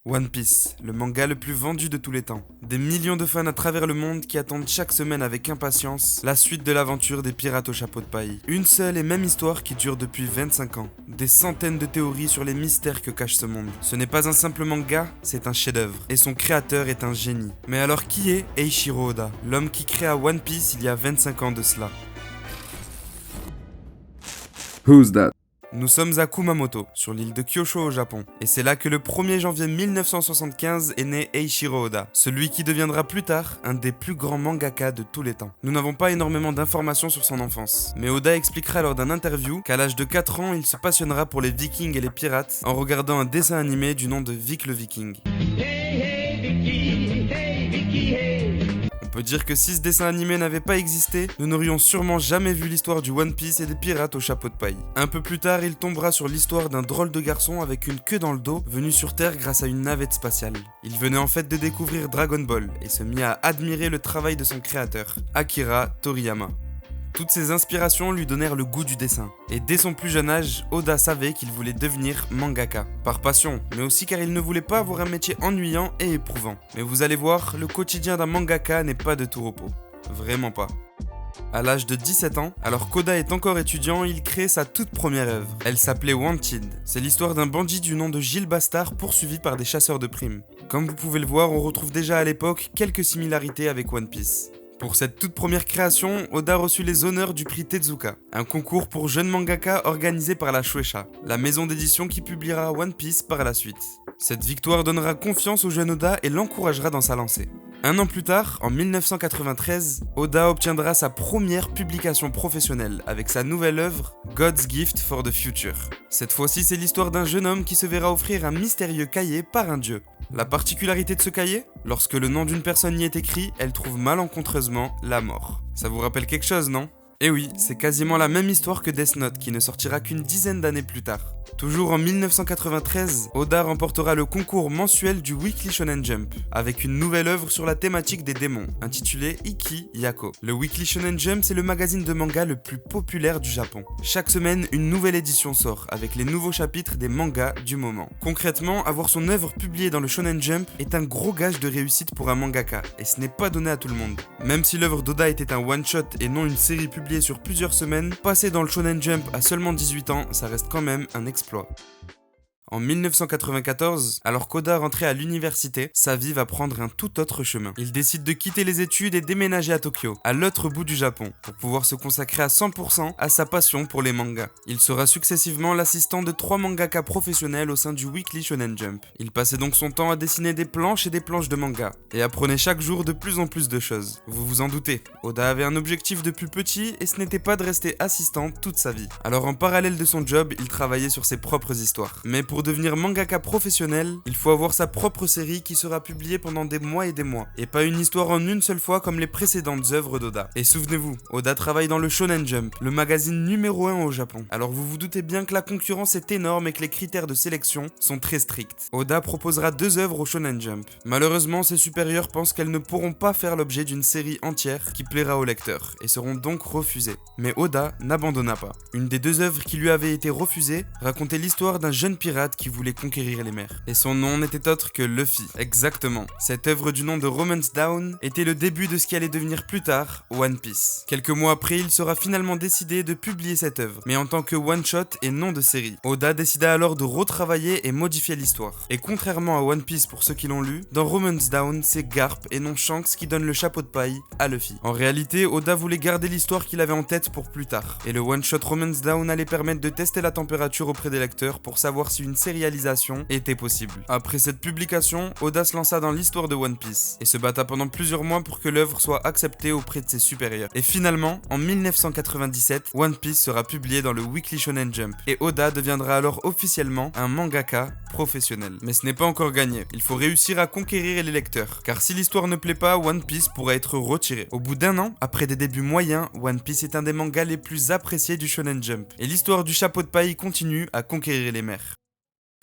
One Piece, le manga le plus vendu de tous les temps. Des millions de fans à travers le monde qui attendent chaque semaine avec impatience la suite de l'aventure des pirates au chapeau de paille. Une seule et même histoire qui dure depuis 25 ans. Des centaines de théories sur les mystères que cache ce monde. Ce n'est pas un simple manga, c'est un chef-d'œuvre. Et son créateur est un génie. Mais alors qui est Eiichiro Oda, l'homme qui créa One Piece il y a 25 ans de cela? Who's that? Nous sommes à Kumamoto, sur l'île de Kyushu au Japon, et c'est là que le 1er janvier 1975 est né Eiichiro Oda, celui qui deviendra plus tard un des plus grands mangaka de tous les temps. Nous n'avons pas énormément d'informations sur son enfance, mais Oda expliquera lors d'un interview qu'à l'âge de 4 ans, il se passionnera pour les vikings et les pirates en regardant un dessin animé du nom de Vic le Viking. On peut dire que si ce dessin animé n'avait pas existé, nous n'aurions sûrement jamais vu l'histoire du One Piece et des pirates au chapeau de paille. Un peu plus tard, il tombera sur l'histoire d'un drôle de garçon avec une queue dans le dos, venu sur Terre grâce à une navette spatiale. Il venait en fait de découvrir Dragon Ball et se mit à admirer le travail de son créateur, Akira Toriyama. Toutes ces inspirations lui donnèrent le goût du dessin. Et dès son plus jeune âge, Oda savait qu'il voulait devenir mangaka. Par passion, mais aussi car il ne voulait pas avoir un métier ennuyant et éprouvant. Mais vous allez voir, le quotidien d'un mangaka n'est pas de tout repos. Vraiment pas. À l'âge de 17 ans, alors qu'Oda est encore étudiant, il crée sa toute première œuvre. Elle s'appelait Wanted. C'est l'histoire d'un bandit du nom de Gilles Bastard poursuivi par des chasseurs de primes. Comme vous pouvez le voir, on retrouve déjà à l'époque quelques similarités avec One Piece. Pour cette toute première création, Oda reçut les honneurs du prix Tezuka, un concours pour jeunes mangaka organisé par la Shueisha, la maison d'édition qui publiera One Piece par la suite. Cette victoire donnera confiance au jeune Oda et l'encouragera dans sa lancée. Un an plus tard, en 1993, Oda obtiendra sa première publication professionnelle avec sa nouvelle œuvre God's Gift for the Future. Cette fois-ci, c'est l'histoire d'un jeune homme qui se verra offrir un mystérieux cahier par un dieu. La particularité de ce cahier? Lorsque le nom d'une personne y est écrit, elle trouve malencontreusement la mort. Ça vous rappelle quelque chose, non? Eh oui, c'est quasiment la même histoire que Death Note qui ne sortira qu'une dizaine d'années plus tard. Toujours en 1993, Oda remportera le concours mensuel du Weekly Shonen Jump avec une nouvelle œuvre sur la thématique des démons intitulée Iki Yako. Le Weekly Shonen Jump, c'est le magazine de manga le plus populaire du Japon. Chaque semaine, une nouvelle édition sort avec les nouveaux chapitres des mangas du moment. Concrètement, avoir son œuvre publiée dans le Shonen Jump est un gros gage de réussite pour un mangaka et ce n'est pas donné à tout le monde. Même si l'œuvre d'Oda était un one-shot et non une série publiée sur plusieurs semaines, passer dans le Shonen Jump à seulement 18 ans, ça reste quand même un exploit. En 1994, alors qu'Oda rentrait à l'université, sa vie va prendre un tout autre chemin. Il décide de quitter les études et déménager à Tokyo, à l'autre bout du Japon, pour pouvoir se consacrer à 100% à sa passion pour les mangas. Il sera successivement l'assistant de 3 mangaka professionnels au sein du Weekly Shonen Jump. Il passait donc son temps à dessiner des planches et des planches de manga, et apprenait chaque jour de plus en plus de choses. Vous vous en doutez, Oda avait un objectif depuis petit et ce n'était pas de rester assistant toute sa vie. Alors en parallèle de son job, il travaillait sur ses propres histoires. Mais pour devenir mangaka professionnel, il faut avoir sa propre série qui sera publiée pendant des mois, et pas une histoire en une seule fois comme les précédentes œuvres d'Oda. Et souvenez-vous, Oda travaille dans le Shonen Jump, le magazine numéro 1 au Japon. Alors vous vous doutez bien que la concurrence est énorme et que les critères de sélection sont très stricts. Oda proposera 2 œuvres au Shonen Jump. Malheureusement, ses supérieurs pensent qu'elles ne pourront pas faire l'objet d'une série entière qui plaira aux lecteurs, et seront donc refusées. Mais Oda n'abandonna pas. Une des 2 œuvres qui lui avaient été refusées racontait l'histoire d'un jeune pirate qui voulait conquérir les mers. Et son nom n'était autre que Luffy. Exactement. Cette œuvre du nom de Romance Down était le début de ce qui allait devenir plus tard One Piece. Quelques mois après, il sera finalement décidé de publier cette œuvre, mais en tant que one-shot et non de série. Oda décida alors de retravailler et modifier l'histoire. Et contrairement à One Piece pour ceux qui l'ont lu, dans Romance Down, c'est Garp et non Shanks qui donne le chapeau de paille à Luffy. En réalité, Oda voulait garder l'histoire qu'il avait en tête pour plus tard. Et le one-shot Romance Down allait permettre de tester la température auprès des lecteurs pour savoir si une sérialisation était possible. Après cette publication, Oda se lança dans l'histoire de One Piece et se batta pendant plusieurs mois pour que l'œuvre soit acceptée auprès de ses supérieurs. Et finalement, en 1997, One Piece sera publié dans le Weekly Shonen Jump et Oda deviendra alors officiellement un mangaka professionnel. Mais ce n'est pas encore gagné, il faut réussir à conquérir les lecteurs, car si l'histoire ne plaît pas, One Piece pourra être retiré. Au bout d'un an, après des débuts moyens, One Piece est un des mangas les plus appréciés du Shonen Jump et l'histoire du chapeau de paille continue à conquérir les mers.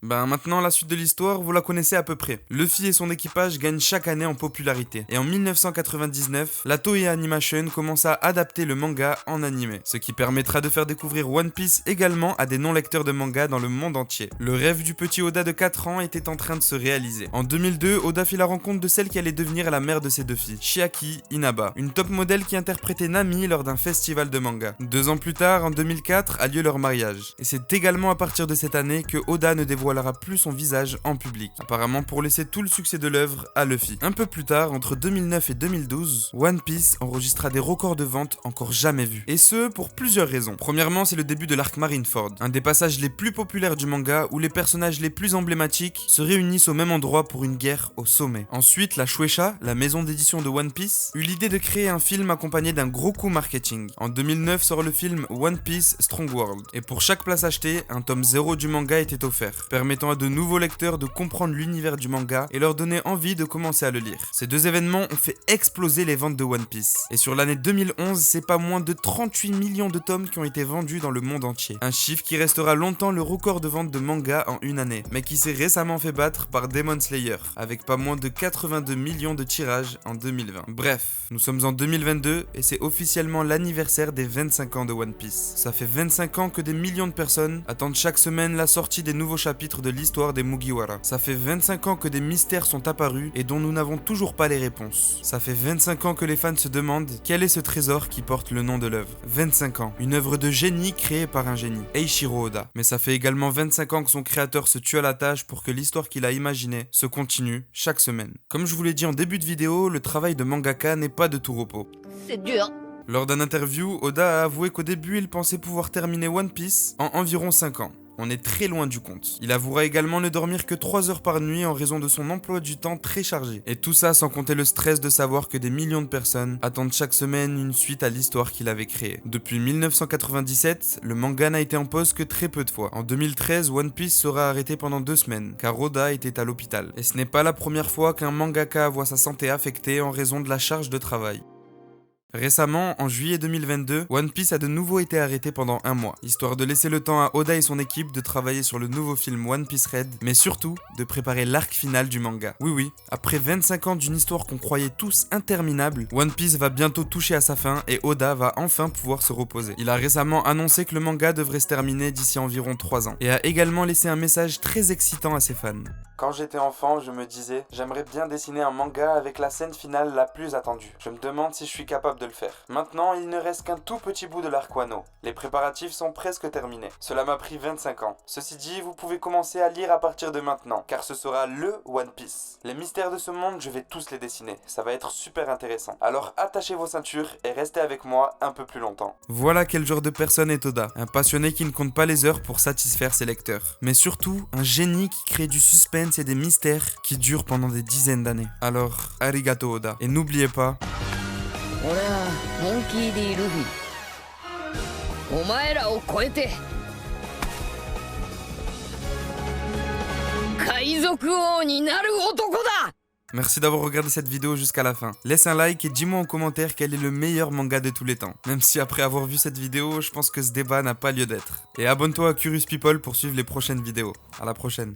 Ben maintenant, la suite de l'histoire, vous la connaissez à peu près. Luffy et son équipage gagnent chaque année en popularité. Et en 1999, la Toei Animation commence à adapter le manga en animé, ce qui permettra de faire découvrir One Piece également à des non-lecteurs de manga dans le monde entier. Le rêve du petit Oda de 4 ans était en train de se réaliser. En 2002, Oda fit la rencontre de celle qui allait devenir la mère de ses 2 filles, Chiaki Inaba, une top modèle qui interprétait Nami lors d'un festival de manga. 2 ans plus tard, en 2004, a lieu leur mariage. Et c'est également à partir de cette année que Oda ne dévoilera plus son visage en public, apparemment pour laisser tout le succès de l'œuvre à Luffy. Un peu plus tard, entre 2009 et 2012, One Piece enregistra des records de vente encore jamais vus. Et ce, pour plusieurs raisons. Premièrement, c'est le début de l'arc Marineford, un des passages les plus populaires du manga où les personnages les plus emblématiques se réunissent au même endroit pour une guerre au sommet. Ensuite, la Shueisha, la maison d'édition de One Piece, eut l'idée de créer un film accompagné d'un gros coup marketing. En 2009 sort le film One Piece Strong World, et pour chaque place achetée, un tome 0 du manga était offert, permettant à de nouveaux lecteurs de comprendre l'univers du manga et leur donner envie de commencer à le lire. Ces 2 événements ont fait exploser les ventes de One Piece. Et sur l'année 2011, c'est pas moins de 38 millions de tomes qui ont été vendus dans le monde entier. Un chiffre qui restera longtemps le record de vente de manga en une année, mais qui s'est récemment fait battre par Demon Slayer, avec pas moins de 82 millions de tirages en 2020. Bref, nous sommes en 2022 et c'est officiellement l'anniversaire des 25 ans de One Piece. Ça fait 25 ans que des millions de personnes attendent chaque semaine la sortie des nouveaux chapitres de l'histoire des Mugiwara. Ça fait 25 ans que des mystères sont apparus et dont nous n'avons toujours pas les réponses. Ça fait 25 ans que les fans se demandent quel est ce trésor qui porte le nom de l'œuvre. 25 ans, une œuvre de génie créée par un génie, Eiichiro Oda. Mais ça fait également 25 ans que son créateur se tue à la tâche pour que l'histoire qu'il a imaginée se continue chaque semaine. Comme je vous l'ai dit en début de vidéo, le travail de mangaka n'est pas de tout repos. C'est dur. Lors d'un interview, Oda a avoué qu'au début, il pensait pouvoir terminer One Piece en environ 5 ans. On est très loin du compte. Il avouera également ne dormir que 3 heures par nuit en raison de son emploi du temps très chargé. Et tout ça sans compter le stress de savoir que des millions de personnes attendent chaque semaine une suite à l'histoire qu'il avait créée. Depuis 1997, le manga n'a été en pause que très peu de fois. En 2013, One Piece sera arrêté pendant 2 semaines, car Oda était à l'hôpital. Et ce n'est pas la première fois qu'un mangaka voit sa santé affectée en raison de la charge de travail. Récemment, en juillet 2022, One Piece a de nouveau été arrêté pendant 1 mois, histoire de laisser le temps à Oda et son équipe de travailler sur le nouveau film One Piece Red, mais surtout de préparer l'arc final du manga. Oui, après 25 ans d'une histoire qu'on croyait tous interminable, One Piece va bientôt toucher à sa fin et Oda va enfin pouvoir se reposer. Il a récemment annoncé que le manga devrait se terminer d'ici environ 3 ans, et a également laissé un message très excitant à ses fans. Quand j'étais enfant, je me disais, j'aimerais bien dessiner un manga avec la scène finale la plus attendue. Je me demande si je suis capable de le faire. Maintenant, il ne reste qu'un tout petit bout de l'arc Wano. Les préparatifs sont presque terminés. Cela m'a pris 25 ans. Ceci dit, vous pouvez commencer à lire à partir de maintenant, car ce sera le One Piece. Les mystères de ce monde, je vais tous les dessiner. Ça va être super intéressant. Alors attachez vos ceintures et restez avec moi un peu plus longtemps. Voilà quel genre de personne est Oda. Un passionné qui ne compte pas les heures pour satisfaire ses lecteurs. Mais surtout, un génie qui crée du suspense et des mystères qui durent pendant des dizaines d'années. Alors, arigato Oda. Et n'oubliez pas... 俺はモンキー D ルフィ。お前らを超えて海賊王になる男だ。 Merci d'avoir regardé cette vidéo jusqu'à la fin. Laisse un like et dis-moi en commentaire quel est le meilleur manga de tous les temps. Même si après avoir vu cette vidéo, je pense que ce débat n'a pas lieu d'être. Et abonne-toi à Curious People pour suivre les prochaines vidéos. À la prochaine.